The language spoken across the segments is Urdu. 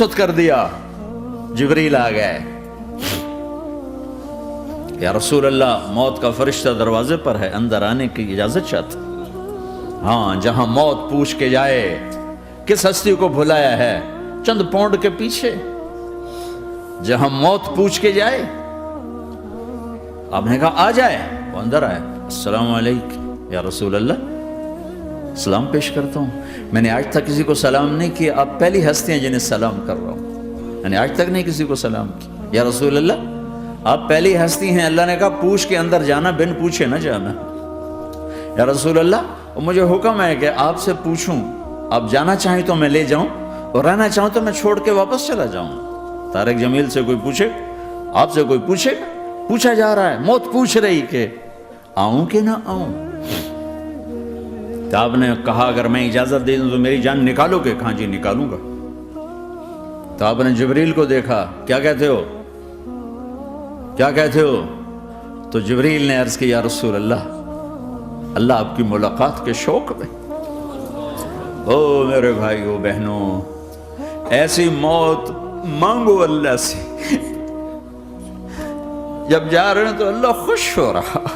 رخصت کر دیا، جبریل آ گئے، یا رسول اللہ موت کا فرشتہ دروازے پر ہے، اندر آنے کی اجازت چاہتا۔ ہاں، جہاں موت پوچھ کے جائے کس ہستی کو بھلایا ہے، چند پونڈ کے پیچھے، جہاں موت پوچھ کے جائے، آپ نے کہا آ جائے، وہ اندر آئے، السلام علیکم یا رسول اللہ، سلام پیش کرتا ہوں، میں نے آج تک کسی کو سلام نہیں کیا، آپ پہلی ہستی ہیں جنہیں سلام کر رہا ہوں، میں نے آج تک نہیں کسی کو سلام کیا، یا رسول اللہ آپ پہلی ہستی ہیں، اللہ نے کہا پوچھ کے اندر جانا، بن پوچھے نہ جانا، یا رسول اللہ مجھے حکم ہے کہ آپ سے پوچھوں، آپ جانا چاہیں تو میں لے جاؤں اور رہنا چاہوں تو میں چھوڑ کے واپس چلا جاؤں۔ طارق جمیل سے کوئی پوچھے، آپ سے کوئی پوچھے، پوچھا جا رہا ہے، موت پوچھ رہی کہ آؤں کہ نہ آؤں؟ تو آپ نے کہا اگر میں اجازت دے دوں تو میری جان نکالو گے؟ کہاں جی نکالوں گا۔ تو آپ نے جبریل کو دیکھا، کیا کہتے ہو، کیا کہتے ہو؟ تو جبریل نے عرض کی یا رسول اللہ، اللہ آپ کی ملاقات کے شوق میں، او میرے بھائیو بہنوں، ایسی موت مانگو اللہ سے، جب جا رہے ہیں تو اللہ خوش ہو رہا،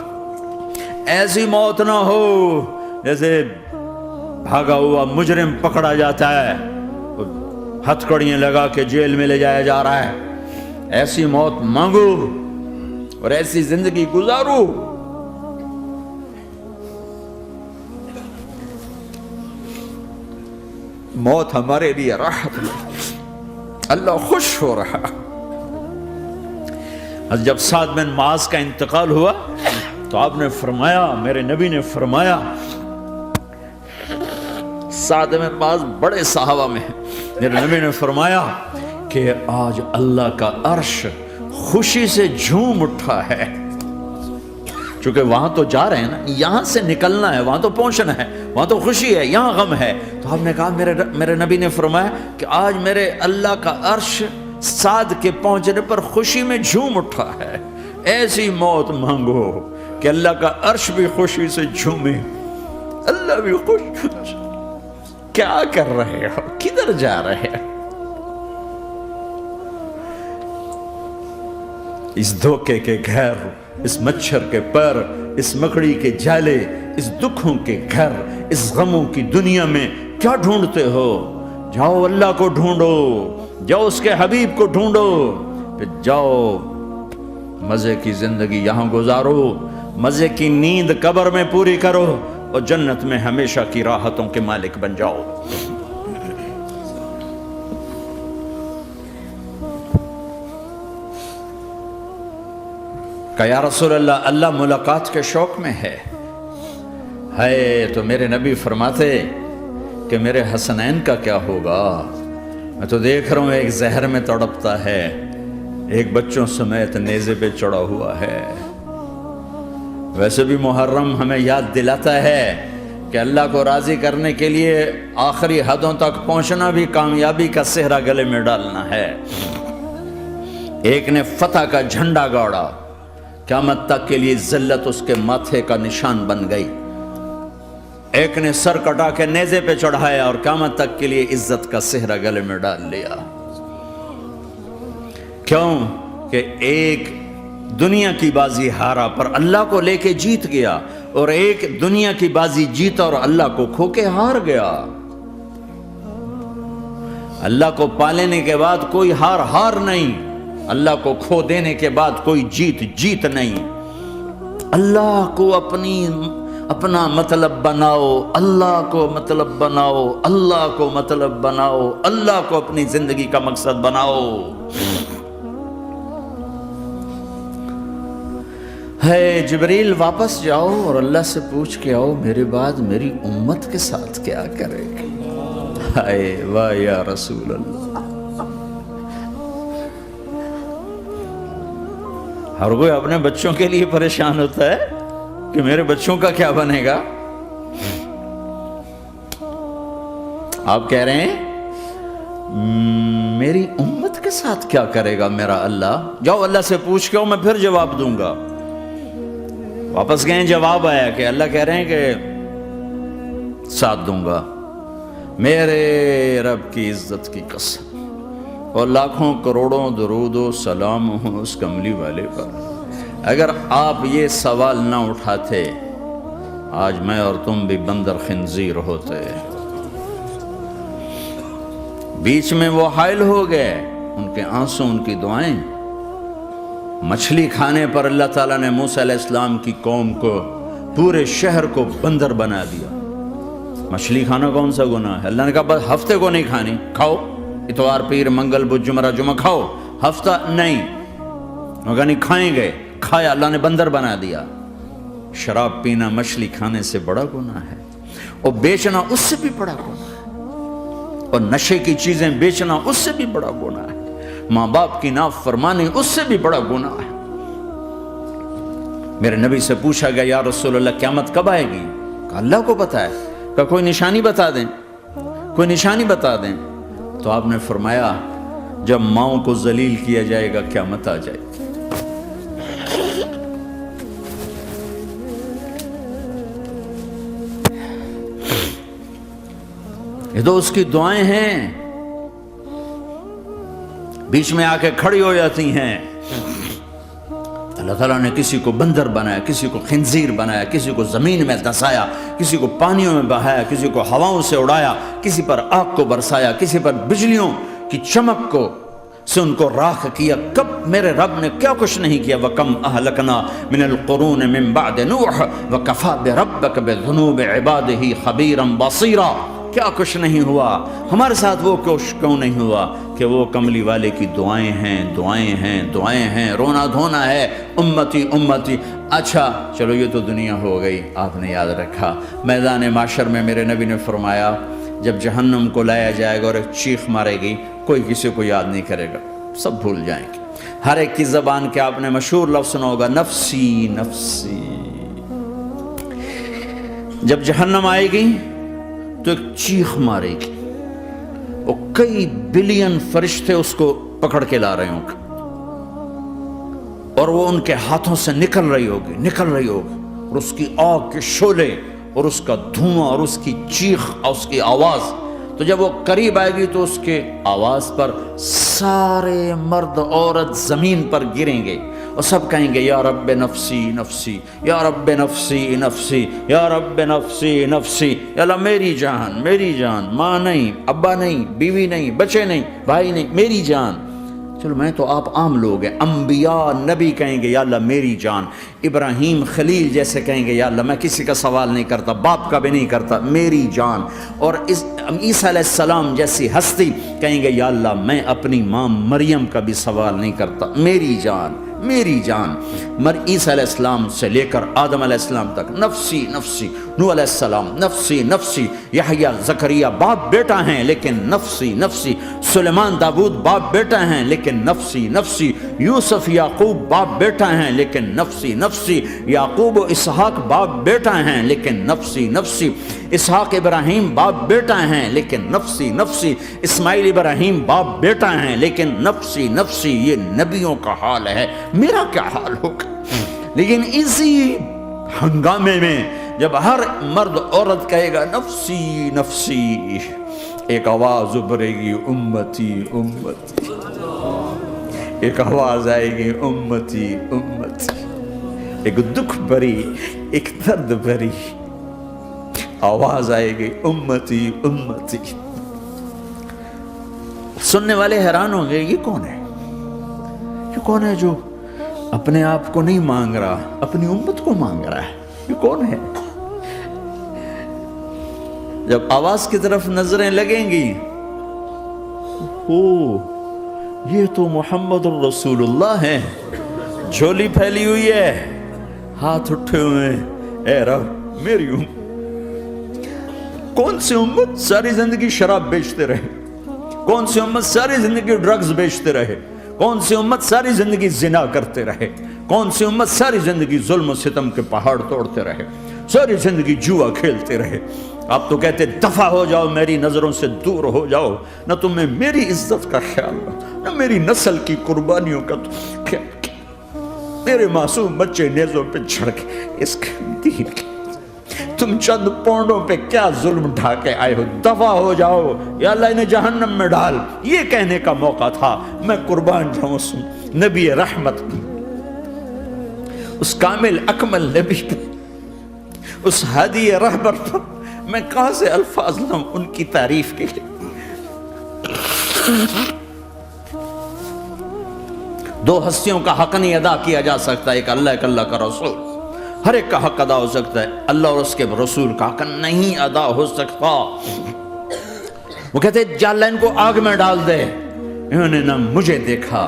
ایسی موت نہ ہو جیسے بھاگا ہوا مجرم پکڑا جاتا ہے، ہتھکڑیاں لگا کے جیل میں لے جایا جا رہا ہے، ایسی موت مانگو اور ایسی زندگی گزارو۔ موت ہمارے لیے راحت ہے، اللہ خوش ہو رہا۔ جب سعد بن معاذ کا انتقال ہوا تو آپ نے فرمایا، میرے نبی نے فرمایا، سعد بن معاذ بڑے صحابہ میں ہیں، میرے نبی نے فرمایا کہ آج اللہ کا عرش خوشی سے جھوم اٹھا ہے، چونکہ وہاں تو جا رہے ہیں نا، یہاں سے نکلنا ہے، وہاں تو پہنچنا ہے، وہاں تو خوشی ہے، یہاں غم ہے۔ تو آپ نے کہا، میرے نبی نے فرمایا کہ آج میرے اللہ کا عرش سعد کے پہنچنے پر خوشی میں جھوم اٹھا ہے، ایسی موت مانگو کہ اللہ کا عرش بھی خوشی سے جھومے، اللہ بھی خوش۔ کیا کر رہے ہو، کدھر جا رہے ہو؟ اس دھوکے کے گھر، اس مچھر کے پر، اس مکڑی کے جالے، اس دکھوں کے گھر، اس غموں کی دنیا میں کیا ڈھونڈتے ہو؟ جاؤ اللہ کو ڈھونڈو، جاؤ اس کے حبیب کو ڈھونڈو، پھر جاؤ مزے کی زندگی یہاں گزارو، مزے کی نیند قبر میں پوری کرو اور جنت میں ہمیشہ کی راحتوں کے مالک بن جاؤ۔ کہ یا رسول اللہ، اللہ ملاقات کے شوق میں ہے۔ تو میرے نبی فرماتے کہ میرے حسنین کا کیا ہوگا؟ میں تو دیکھ رہا ہوں ایک زہر میں تڑپتا ہے، ایک بچوں سمیت نیزے پہ چڑھا ہوا ہے۔ ویسے بھی محرم ہمیں یاد دلاتا ہے کہ اللہ کو راضی کرنے کے لیے آخری حدوں تک پہنچنا بھی کامیابی کا صحرا گلے میں ڈالنا ہے۔ ایک نے فتح کا جھنڈا گاڑا، قیامت تک کے لیے ذلت اس کے ماتھے کا نشان بن گئی۔ ایک نے سر کٹا کے نیزے پہ چڑھایا اور قیامت تک کے لیے عزت کا صحرا گلے میں ڈال لیا۔ کیوں کہ ایک دنیا کی بازی ہارا پر اللہ کو لے کے جیت گیا، اور ایک دنیا کی بازی جیتا اور اللہ کو کھو کے ہار گیا۔ اللہ کو پا لینے کے بعد کوئی ہار نہیں، اللہ کو کھو دینے کے بعد کوئی جیت نہیں۔ اللہ کو اپنا مطلب بناؤ، اللہ کو مطلب بناؤ، اللہ کو مطلب بناؤ، اللہ کو اپنی زندگی کا مقصد بناؤ۔ جبریل واپس جاؤ اور اللہ سے پوچھ کے آؤ، میرے بعد میری امت کے ساتھ کیا کرے گا؟ واہ یا رسول اللہ۔ ہر کوئی اپنے بچوں کے لیے پریشان ہوتا ہے کہ میرے بچوں کا کیا بنے گا۔ آپ کہہ رہے ہیں میری امت کے ساتھ کیا کرے گا میرا اللہ؟ جاؤ اللہ سے پوچھ کے آؤ، میں پھر جواب دوں گا۔ واپس گئے، جواب آیا کہ اللہ کہہ رہے ہیں کہ ساتھ دوں گا۔ میرے رب کی عزت کی قسم، اور لاکھوں کروڑوں درود و سلام ہوں اس کملی والے پر۔ اگر آپ یہ سوال نہ اٹھاتے آج میں اور تم بھی بندر خنزیر ہوتے۔ بیچ میں وہ حائل ہو گئے، ان کے آنسو، ان کی دعائیں۔ مچھلی کھانے پر اللہ تعالیٰ نے موسیٰ علیہ السلام کی قوم کو، پورے شہر کو بندر بنا دیا۔ مچھلی کھانا کون سا گناہ ہے؟ اللہ نے کہا بس ہفتے کو نہیں کھانی، کھاؤ اتوار پیر منگل بدھ جمعہ کھاؤ، ہفتہ نہیں۔ مگر نہیں کھائیں گے، کھایا، اللہ نے بندر بنا دیا۔ شراب پینا مچھلی کھانے سے بڑا گناہ ہے، اور بیچنا اس سے بھی بڑا گناہ ہے، اور نشے کی چیزیں بیچنا اس سے بھی بڑا گناہ ہے، ماں باپ کی نافرمانی اس سے بھی بڑا گناہ ہے۔ میرے نبی سے پوچھا گیا یا رسول اللہ قیامت کب آئے گی؟ کہا اللہ کو پتا ہے۔ کہا کوئی نشانی بتا دیں، کوئی نشانی بتا دیں۔ تو آپ نے فرمایا جب ماؤں کو ذلیل کیا جائے گا قیامت آ جائے گی۔ یہ تو اس کی دعائیں ہیں، بیچ میں آ کے کھڑی ہو جاتی ہیں۔ اللہ تعالیٰ نے کسی کو بندر بنایا، کسی کو خنزیر بنایا، کسی کو زمین میں دھسایا، کسی کو پانیوں میں بہایا، کسی کو ہواؤں سے اڑایا، کسی پر آگ کو برسایا، کسی پر بجلیوں کی چمک کو سے ان کو راکھ کیا۔ کب میرے رب نے کیا کچھ نہیں کیا۔ وَكَمْ أَهْلَكْنَا مِنَ الْقُرُونِ مِن بَعْدِ نُوحٍ وَكَفَىٰ بِرَبِّكَ بِذُنُوبِ عِبَادِهِ خَبِيرًا بَصِيرًا۔ کیا کچھ نہیں ہوا، ہمارے ساتھ وہ کچھ کیوں نہیں ہوا کہ وہ کملی والے کی دعائیں ہیں، دعائیں ہیں، دعائیں ہیں، رونا دھونا ہے، امتی امتی۔ اچھا چلو یہ تو دنیا ہو گئی، آپ نے یاد رکھا میدان معاشر میں میرے نبی نے فرمایا جب جہنم کو لایا جائے گا اور ایک چیخ مارے گی، کوئی کسی کو یاد نہیں کرے گا، سب بھول جائیں گے۔ ہر ایک کی زبان کے آپ نے مشہور لفظ سنا ہوگا نفسی نفسی۔ جب جہنم آئے گی تو ایک چیخ مارے گی، اور کئی بلین فرشتے اس کو پکڑ کے لا رہے ہوں گے، اور وہ ان کے ہاتھوں سے نکل رہی ہوگی، اور اس کی آگ کے شعلے اور اس کا دھواں اور اس کی چیخ اور اس کی آواز۔ تو جب وہ قریب آئے گی تو اس کے آواز پر سارے مرد عورت زمین پر گریں گے اور سب کہیں گے یا رب نفسی نفسی، یا رب نفسی نفسی، یا رب نفسی نفسی۔ یا اللہ میری جان، میری جان، ماں نہیں، ابا نہیں، بیوی نہیں، بچے نہیں، بھائی نہیں، میری جان۔ چلو میں تو آپ عام لوگ ہیں، انبیاء نبی کہیں گے یا اللہ میری جان، ابراہیم خلیل جیسے کہیں گے یا اللہ میں کسی کا سوال نہیں کرتا، باپ کا بھی نہیں کرتا، میری جان۔ اور عیسیٰ علیہ السلام جیسی ہستی کہیں گے یا اللہ میں اپنی ماں مریم کا بھی سوال نہیں کرتا، میری جان، میری جان۔ عیسیٰ علیہ السلام سے لے کر آدم علیہ السلام تک نفسی نفسی، نوح علیہ السلام نفسی نفسی، یحییٰ زکریا باپ بیٹا ہیں لیکن نفسی نفسی، سلیمان داؤد باپ بیٹا ہیں لیکن نفسی نفسی، یوسف یعقوب باپ بیٹا ہیں لیکن نفسی نفسی، یعقوب و اسحاق باپ بیٹا ہیں لیکن نفسی نفسی، اسحاق ابراہیم باپ بیٹا ہیں لیکن نفسی نفسی، اسماعیل ابراہیم باپ بیٹا ہیں لیکن نفسی نفسی۔ یہ نبیوں کا حال ہے، میرا کیا حال ہوگا؟ لیکن اسی ہنگامے میں جب ہر مرد عورت کہے گا نفسی نفسی، ایک آواز ابھرے گی امتی امتی، ایک آواز آئے گی امتی امتی، ایک دکھ بھری، ایک درد بھری آواز آئے گی امتی امتی۔ سننے والے حیران ہوں گے یہ کون ہے، یہ کون ہے جو اپنے آپ کو نہیں مانگ رہا، اپنی امت کو مانگ رہا ہے، یہ کون ہے؟ جب آواز کی طرف نظریں لگیں گی، یہ تو محمد الرسول اللہ ہے، جھولی پھیلی ہوئی ہے، ہاتھ اٹھے ہوئے ہیں، اے رب میری امت۔ کون سی امت ساری زندگی شراب بیچتے رہے، کون سی امت ساری زندگی ڈرگز بیچتے رہے، کون سی امت ساری زندگی زنا کرتے رہے، کون سی امت ساری زندگی ظلم و ستم کے پہاڑ توڑتے رہے، ساری زندگی جوا کھیلتے رہے۔ آپ تو کہتے دفع ہو جاؤ، میری نظروں سے دور ہو جاؤ، نہ تمہیں میری عزت کا خیال نہ میری نسل کی قربانیوں کا خیال کیا، میرے معصوم بچے نیزوں پہ چڑھ کے اس کے دین کی تم چند پونڈوں پہ کیا ظلم ڈھا کے آئے ہو، دفع ہو جاؤ، یا اللہ انہیں جہنم میں ڈال، یہ کہنے کا موقع تھا۔ میں قربان جاؤں اس نبی رحمت کی، اس کامل اکمل نبی پر، اس ہادی رہبر پر میں کہاں سے الفاظ لوں ان کی تعریف کے لیے۔ دو ہستیوں کا حق نہیں ادا کیا جا سکتا، ایک اللہ، ایک اللہ کا رسول۔ ہر ایک کا حق ادا ہو سکتا ہے، اللہ اور اس کے رسول کا حق نہیں ادا ہو سکتا۔ وہ کہتے ہیں جا اللہ ان کو آگ میں ڈال دے۔ انہوں نے نہ مجھے دیکھا،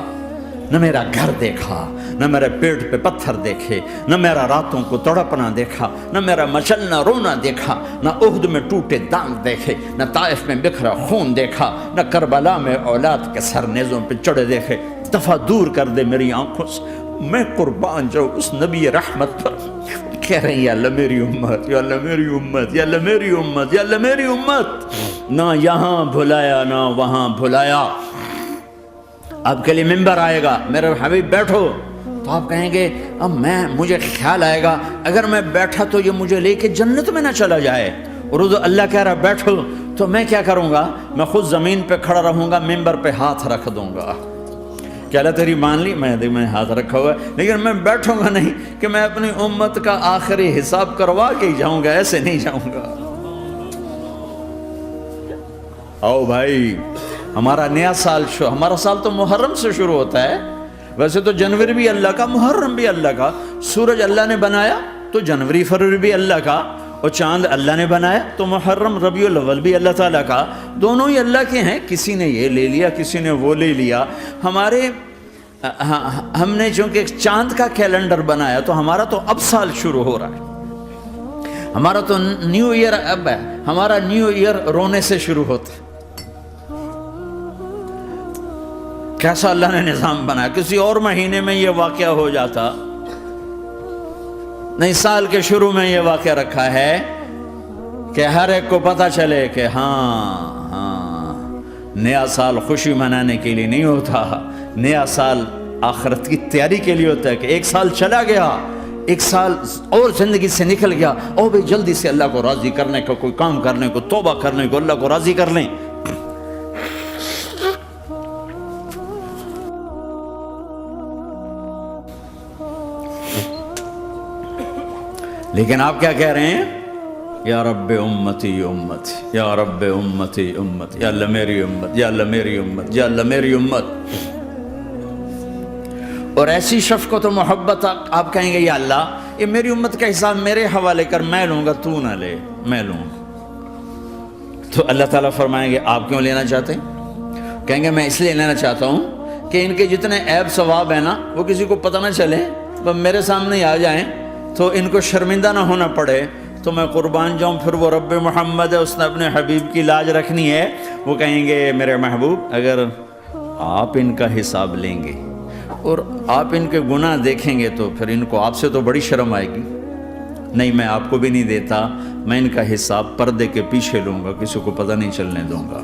نہ میرا گھر دیکھا، نہ میرے پیٹ پہ پتھر دیکھے، نہ میرا راتوں کو تڑپنا دیکھا، نہ میرا مچلنا رونا دیکھا، نہ احد میں ٹوٹے دانت دیکھے، نہ طائف میں بکھرا خون دیکھا، نہ کربلا میں اولاد کے سر نیزوں پہ چڑھے دیکھے۔ دفع دور کر دے میری آنکھوں سے، میں قربان جاؤں اس نبی رحمت پر۔ کہہ رہے ہیں یا اللہ میری امت، یا اللہ میری امت، یا اللہ میری امت، یا اللہ میری امت۔ نہ یہاں بھلایا نہ وہاں بھلایا۔ آپ کے لیے ممبر آئے گا، میرے حبیب بیٹھو، تو آپ کہیں گے اب مجھے خیال آئے گا اگر میں بیٹھا تو یہ مجھے لے کے جنت میں نہ چلا جائے، اور اللہ کہہ رہا بیٹھو تو میں کیا کروں گا؟ میں خود زمین پہ کھڑا رہوں گا، ممبر پہ ہاتھ رکھ دوں گا کہ اللہ تیری مان لی، میں ہاتھ رکھا ہوا ہے، لیکن میں بیٹھوں گا نہیں کہ میں اپنی امت کا آخری حساب کروا کے ہی جاؤں گا، ایسے نہیں جاؤں گا۔ آؤ بھائی، ہمارا نیا سال ہمارا سال تو محرم سے شروع ہوتا ہے، ویسے تو جنوری بھی اللہ کا، محرم بھی اللہ کا، سورج اللہ نے بنایا تو جنوری فروری بھی اللہ کا، اور چاند اللہ نے بنایا تو محرم ربیع الاول بھی اللہ تعالیٰ کا، دونوں ہی اللہ کے ہیں۔ کسی نے یہ لے لیا، کسی نے وہ لے لیا۔ ہم نے چونکہ چاند کا کیلنڈر بنایا تو ہمارا تو اب سال شروع ہو رہا ہے، ہمارا تو نیو ایئر اب ہے، ہمارا نیو ایئر رونے سے شروع ہوتا ہے۔ کیسا اللہ نے نظام بنایا، کسی اور مہینے میں یہ واقعہ ہو جاتا، نہیں سال کے شروع میں یہ واقعہ رکھا ہے کہ ہر ایک کو پتہ چلے کہ ہاں نیا سال خوشی منانے کے لیے نہیں ہوتا، نیا سال آخرت کی تیاری کے لیے ہوتا ہے کہ ایک سال چلا گیا، ایک سال اور زندگی سے نکل گیا، اور بھی جلدی سے اللہ کو راضی کرنے کا کوئی کام کرنے کو، توبہ کرنے کو، اللہ کو راضی کر لیں۔ لیکن آپ کیا کہہ رہے ہیں؟ یا رب امتی امت، یا رب امتی امت، یا اللہ میری امت، یا اللہ میری امت، یا اللہ میری امت۔ اور ایسی شفقت و محبت آپ کہیں گے یا اللہ یہ میری امت کا حساب میرے حوالے کر، میں لوں گا، تو نہ لے، میں لوں گا۔ تو اللہ تعالیٰ فرمائیں گے آپ کیوں لینا چاہتے ہیں؟ کہیں گے میں اس لیے لینا چاہتا ہوں کہ ان کے جتنے عیب ثواب ہیں نا وہ کسی کو پتہ نہ چلے، وہ میرے سامنے ہی آ جائیں تو ان کو شرمندہ نہ ہونا پڑے، تو میں قربان جاؤں۔ پھر وہ رب محمد ہے، اس نے اپنے حبیب کی لاج رکھنی ہے، وہ کہیں گے میرے محبوب اگر آپ ان کا حساب لیں گے اور آپ ان کے گناہ دیکھیں گے تو پھر ان کو آپ سے تو بڑی شرم آئے گی، نہیں میں آپ کو بھی نہیں دیتا، میں ان کا حساب پردے کے پیچھے لوں گا، کسی کو پتہ نہیں چلنے دوں گا۔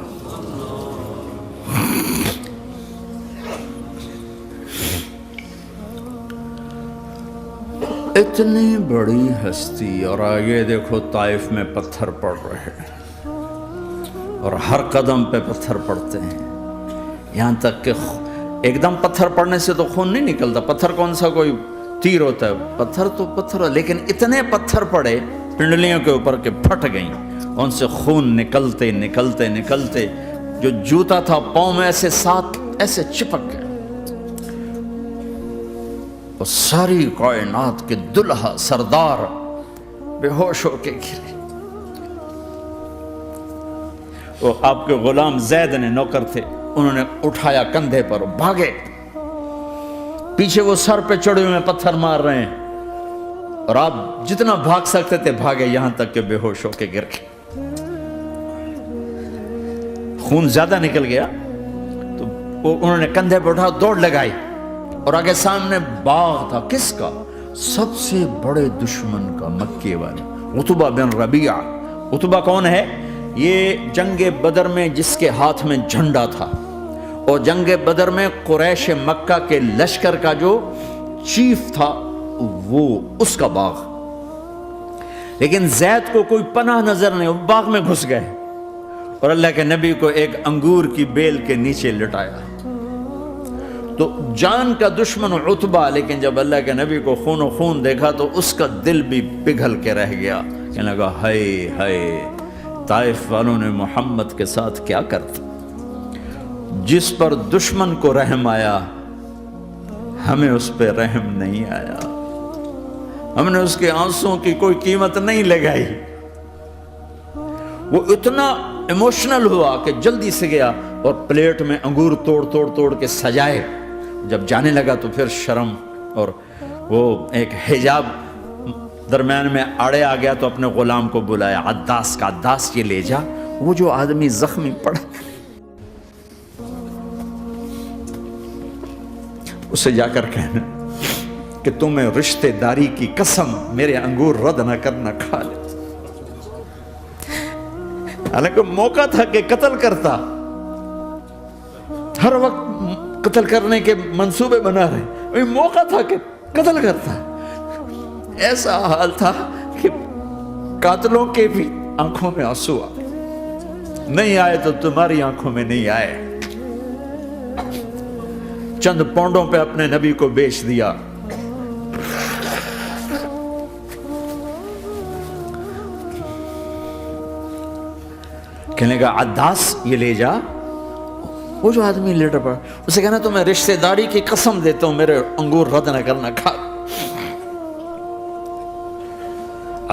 اتنی بڑی ہستی، اور آگے دیکھو طائف میں پتھر پڑ رہے ہیں، اور ہر قدم پہ پتھر پڑتے ہیں، یہاں تک کہ ایک دم پتھر پڑنے سے تو خون نہیں نکلتا، پتھر کون سا کوئی تیر ہوتا ہے، پتھر تو پتھر، لیکن اتنے پتھر پڑے پنڈلیوں کے اوپر کہ پھٹ گئیں، ان سے خون نکلتے نکلتے نکلتے جو جوتا تھا پاؤں میں ایسے ساتھ ایسے چپک گئے، اور ساری کائنات کے دلہا سردار بے ہوش ہو کے گرے۔ وہ آپ کے غلام زید نے نوکر تھے، انہوں نے اٹھایا کندھے پر، بھاگے، پیچھے وہ سر پہ چڑھے ہوئے پتھر مار رہے ہیں، اور آپ جتنا بھاگ سکتے تھے بھاگے، یہاں تک کہ بے ہوش ہو کے گر گئے۔ خون زیادہ نکل گیا تو انہوں نے کندھے پہ اٹھا، دوڑ لگائی، اور آگے سامنے باغ تھا، کس کا؟ سب سے بڑے دشمن کا، مکے والے عتبہ بن ربیعہ۔ عتبہ کون ہے؟ یہ جنگ بدر میں جس کے ہاتھ میں جھنڈا تھا، اور جنگ بدر میں قریش مکہ کے لشکر کا جو چیف تھا وہ اس کا باغ۔ لیکن زید کو کوئی پناہ نظر نہیں، وہ باغ میں گھس گئے اور اللہ کے نبی کو ایک انگور کی بیل کے نیچے لٹایا۔ تو جان کا دشمن عتبہ، لیکن جب اللہ کے نبی کو خون و خون دیکھا تو اس کا دل بھی پگھل کے رہ گیا، کہنے لگا ہائے ہائے، طائف والوں نے محمد کے ساتھ کیا کرتا۔ جس پر دشمن کو رحم آیا ہمیں اس پہ رحم نہیں آیا، ہم نے اس کے آنسوں کی کوئی قیمت نہیں لگائی۔ وہ اتنا ایموشنل ہوا کہ جلدی سے گیا اور پلیٹ میں انگور توڑ کے سجائے۔ جب جانے لگا تو پھر شرم اور وہ ایک حجاب درمیان میں آڑے آ گیا، تو اپنے غلام کو بلایا، عداس کا، عداس یہ لے جا وہ جو آدمی زخمی پڑا، اسے جا کر کہنا کہ تمہیں رشتہ داری کی قسم میرے انگور رد نہ کرنا، کھا لے۔ حالانکہ موقع تھا کہ قتل کرتا، ہر وقت قتل کرنے کے منصوبے بنا رہے، موقع تھا کہ قتل کرتا۔ ایسا حال تھا کہ قاتلوں کے بھی آنکھوں میں آنسو آئے، نہیں آئے تو تمہاری آنکھوں میں نہیں آئے۔ چند پونڈوں پہ اپنے نبی کو بیچ دیا۔ کہنے لگا عداس یہ لے جا، وہ جو آدمی لیٹر پڑا، اسے کہنا تو میں رشتہ داری کی قسم دیتا ہوں میرے انگور رد نہ کرنا، کھا۔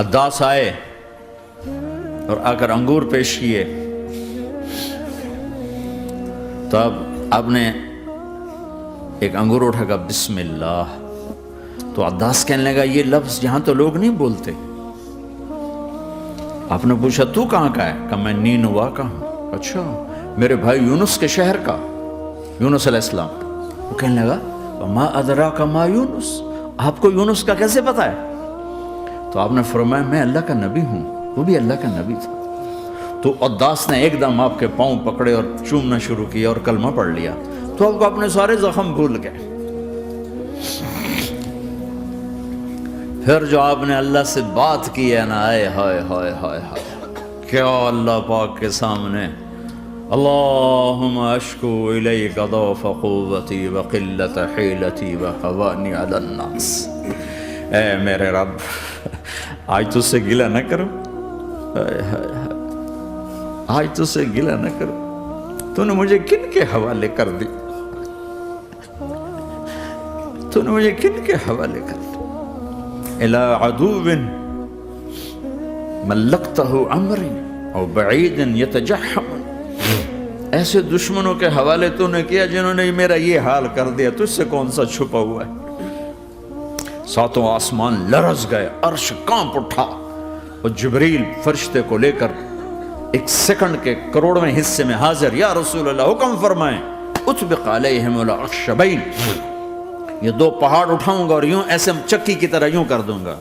عداس آئے اور آ کر انگور پیش کیے، تو اب آپ نے ایک انگور اٹھا کر بسم اللہ، تو عداس کہنے لگا یہ لفظ یہاں تو لوگ نہیں بولتے۔ آپ نے پوچھا تو کہاں کا ہے؟ کہا میں نینوا کا ہوں۔ اچھا، میرے بھائی یونس کے شہر کا، یونس علیہ السلام۔ وہ کہنے لگا ما ادراک ما یونس، آپ کو یونس کا کیسے پتا ہے؟ تو آپ نے فرمایا میں اللہ کا نبی ہوں، وہ بھی اللہ کا نبی تھا۔ تو عداس نے ایک دم آپ کے پاؤں پکڑے اور چومنا شروع کیا اور کلمہ پڑھ لیا، تو آپ کو اپنے سارے زخم بھول گئے۔ پھر جو آپ نے اللہ سے بات کی ہے نا، آئے ہائے ہائے ہائے ہائے، کیا اللہ پاک کے سامنے اللہم اشکو الیک ضعف قوتی وقلت حیلتی وحوانی علی الناس، اے میرے رب آج تجھ سے گلہ نہ کرو، آج تجھ سے گلہ نہ کرو، تو نے مجھے کن کے حوالے کر دی، تو نے مجھے کن کے حوالے کر دی، الى عدو ملکتہ عمری او بعید یتجحم، ایسے دشمنوں کے حوالے تو نے کیا جنہوں نے میرا یہ حال کر دیا، تجھ سے کون سا چھپا ہوا ہے۔ ساتوں آسمان لرز گئے، عرش کانپ اٹھا، اور جبریل فرشتے کو لے کر ایک سیکنڈ کے کروڑویں حصے میں حاضر، یا رسول اللہ حکم فرمائیں اطبق علیہم الاخشبین، یہ دو پہاڑ اٹھاؤں گا اور یوں ایسے چکی کی طرح یوں کر دوں گا۔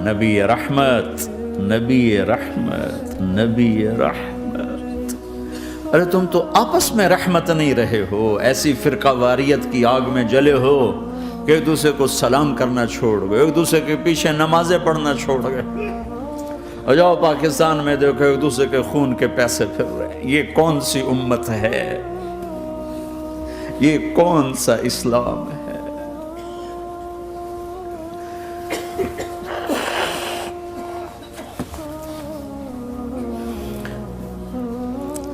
نبی رحمت، نبی رحمت، نبی رحمت، ارے تم تو آپس میں رحمت نہیں رہے ہو، ایسی فرقہ واریت کی آگ میں جلے ہو کہ ایک دوسرے کو سلام کرنا چھوڑ گئے، ایک دوسرے کے پیچھے نمازیں پڑھنا چھوڑ گئے، اور جاؤ پاکستان میں دیکھو ایک دوسرے کے خون کے پیسے پھر رہے۔ یہ کون سی امت ہے؟ یہ کون سا اسلام ہے؟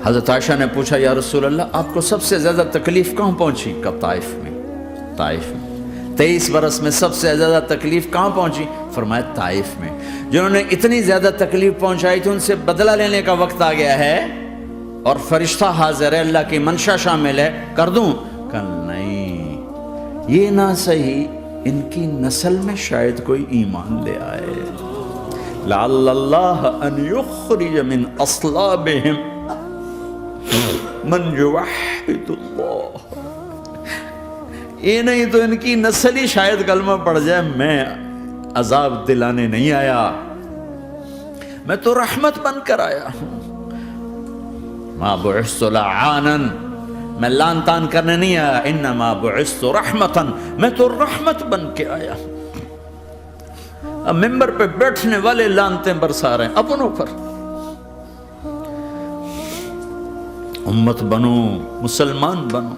حضرت عائشہ نے پوچھا یا رسول اللہ آپ کو سب سے زیادہ تکلیف کہاں پہنچی؟ کب؟ طائف میں۔ طائف میں 23 برس میں سب سے زیادہ تکلیف کہاں پہنچی؟ فرمایا طائف میں۔ جنہوں نے اتنی زیادہ تکلیف پہنچائی تھی ان سے بدلہ لینے کا وقت آ گیا ہے، اور فرشتہ حاضر ہے، اللہ کی منشا شامل ہے، کر دوں؟ کہ نہیں، یہ نہ صحیح، ان کی نسل میں شاید کوئی ایمان لے آئے، لعل اللہ ان یخرج من اصلابہم من یوحد اللہ، یہ نہیں تو ان کی نسل ہی شاید کلمہ پڑھ جائے۔ میں عذاب دلانے نہیں آیا، میں تو رحمت بن کر آیا ہوں۔ ما بعثت لعانا، میں لان تان کرنے نہیں آیا، انما بعثت رحمتا، میں تو رحمت بن کے آیا۔ اب ممبر پہ بیٹھنے والے لانتیں برسا رہے ہیں اپنوں پر. امت بنو، مسلمان بنو.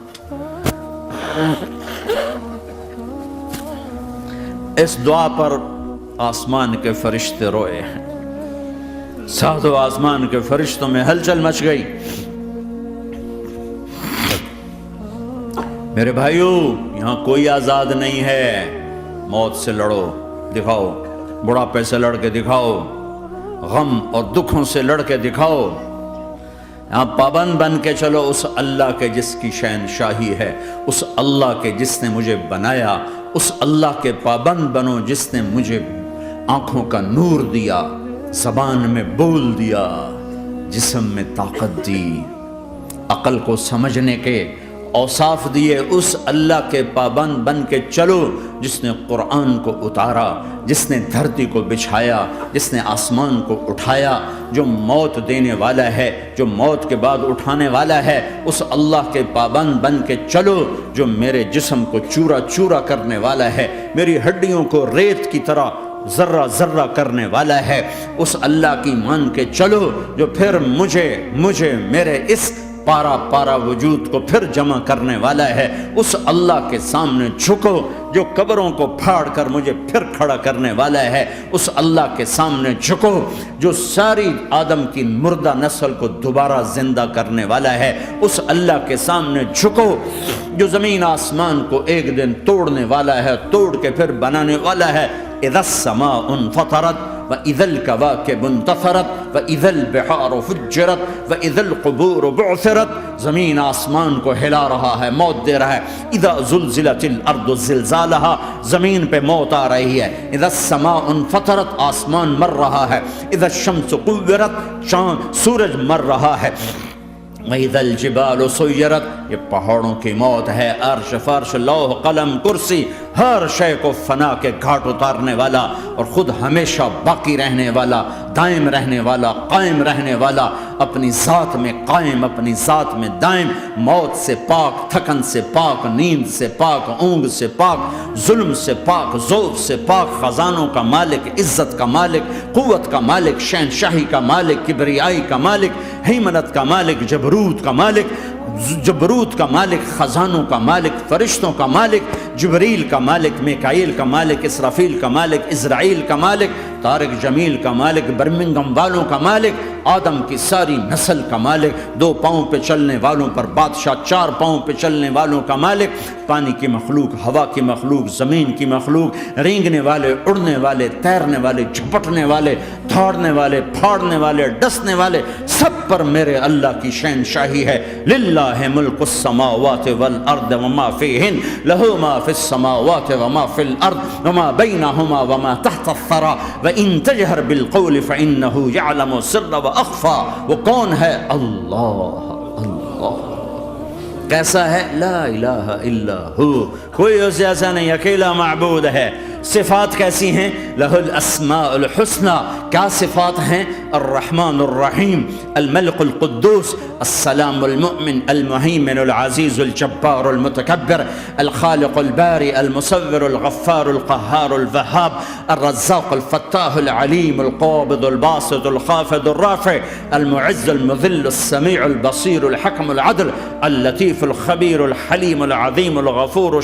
اس دعا پر آسمان کے فرشتے روئے ہیں. ساتوں آسمان کے فرشتوں میں ہلچل مچ گئی. میرے بھائیو، یہاں کوئی آزاد نہیں ہے. موت سے لڑو، دکھاؤ. بڑھاپے سے لڑ کے دکھاؤ. غم اور دکھوں سے لڑ کے دکھاؤ. یہاں پابند بن کے چلو اس اللہ کے جس کی شہنشاہی ہے، اس اللہ کے جس نے مجھے بنایا. اس اللہ کے پابند بنو جس نے مجھے آنکھوں کا نور دیا، زبان میں بول دیا، جسم میں طاقت دی، عقل کو سمجھنے کے اوصاف دیے. اس اللہ کے پابند بن کے چلو جس نے قرآن کو اتارا، جس نے دھرتی کو بچھایا، جس نے آسمان کو اٹھایا، جو موت دینے والا ہے، جو موت کے بعد اٹھانے والا ہے. اس اللہ کے پابند بن کے چلو جو میرے جسم کو چورا چورا کرنے والا ہے، میری ہڈیوں کو ریت کی طرح ذرہ ذرہ کرنے والا ہے. اس اللہ کی مان کے چلو جو پھر مجھے میرے اس پارا پارا وجود کو پھر جمع کرنے والا ہے. اس اللہ کے سامنے جھکو جو قبروں کو پھاڑ کر مجھے پھر کھڑا کرنے والا ہے. اس اللہ کے سامنے جھکو جو ساری آدم کی مردہ نسل کو دوبارہ زندہ کرنے والا ہے. اس اللہ کے سامنے جھکو جو زمین آسمان کو ایک دن توڑنے والا ہے، توڑ کے پھر بنانے والا ہے. اذا السماء انفطرت وَإِذَا الْكَوَاكِبُ انتَثَرَتْ وَإِذَا الْبِحَارُ فُجِّرَتْ وَإِذَا الْقُبُورُ بُعْثِرَتْ. زمین آسمان کو ہلا رہا ہے، موت دے رہا ہے. اِذَا زُلْزِلَتِ الْأَرْضُ زِلْزَالَهَا، زمین پہ موت آ رہی ہے. اِذَا السَّمَاءُ انفطرت، آسمان مر رہا ہے. اِذَا الشَّمْسُ كُوِّرَتْ، سورج مر رہا ہے. وَإِذَا الْجِبَالُ سُيِّرَتْ، یہ پہاڑوں کی موت ہے. عرش فرش لوح قلم کرسی ہر شے کو فنا کے گھاٹ اتارنے والا اور خود ہمیشہ باقی رہنے والا، دائم رہنے والا، قائم رہنے والا، اپنی ذات میں قائم، اپنی ذات میں دائم، موت سے پاک، تھکن سے پاک، نیند سے پاک، اونگ سے پاک، ظلم سے پاک، ذوق سے پاک، خزانوں کا مالک، عزت کا مالک، قوت کا مالک، شہنشاہی کا مالک، کبریائی کا مالک، ہیمنت کا مالک، جبروت کا مالک، جبروت کا مالک، خزانوں کا مالک، فرشتوں کا مالک، جبریل کا مالک، میکائیل کا مالک، اسرافیل کا مالک، اسرائیل کا مالک، طارق جمیل کا مالک، برمنگم والوں کا مالک، آدم کی ساری نسل کا مالک، 2 پاؤں پہ چلنے والوں پر بادشاہ، 4 پاؤں پہ چلنے والوں کا مالک، پانی کی مخلوق، ہوا کی مخلوق، زمین کی مخلوق، رینگنے والے، اڑنے والے، تیرنے والے، جھپٹنے والے، دھاڑنے والے، پھاڑنے والے، ڈسنے والے، سب پر میرے اللہ کی شہنشاہی ہے. للہ ملک السماوات والارض وما فیہن، لہ ما فی السماوات وما فی الارض وما بینہما وما تحت الثری وان تجہر بالقول فانہ یعلم السر واخفی. وہ کون ہے؟ اللہ. اللہ کیسا ہے؟ لا الہ الا ہو، کوئی اس جیسا نہیں، اکیلا معبود ہے. صفات کیسی ہیں؟ لہ الاسماء الحسنى. کیا صفات ہیں؟ الرحمن الرحیم، الملک القدوس، السلام المؤمن، المہیمن العزیز الجبار المتکبر، الخالق الباری المصور الغفار القہار الوہاب، الرزاق الفتاح العلیم القابض الباسط الخافض الرافع، المعز المذل السمیع البصیر الحکم العدل، اللطیف الخبیر الحلیم العظیم الغفور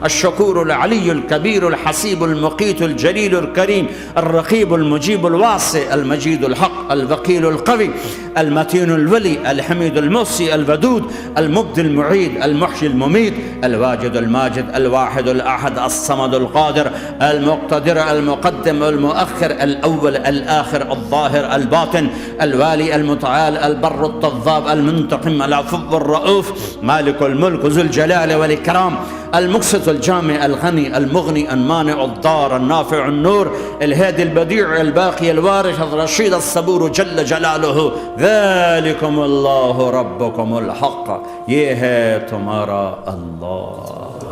الشکور العلی الکبیر الحسیب المقیت الجلیل الکریم، الرقیب المجیب الواسع، المجید الحق، الوکیل القوی، المتین الولی، الحمید المحصی، الودود، المبدی المعید، المحیی الممید، الواجد الماجد، الواحد الاحد، الصمد القادر، المقتدر، المقدم، المؤخر، الاول، الاخر، الظاهر، الباطن، الوالي، المتعال، البر التضاب، المنتقم، العفو الرؤوف، مالك الملك ذو الجلال والإكرام، المقسط الجامع الغني المغني المانع الضار النافع النور، الهادي البديع الباقي الوارث الرشيد الصبور جل جلاله. ذلكم اللہ ربکم الحق، یہ ہے تمہارا اللہ.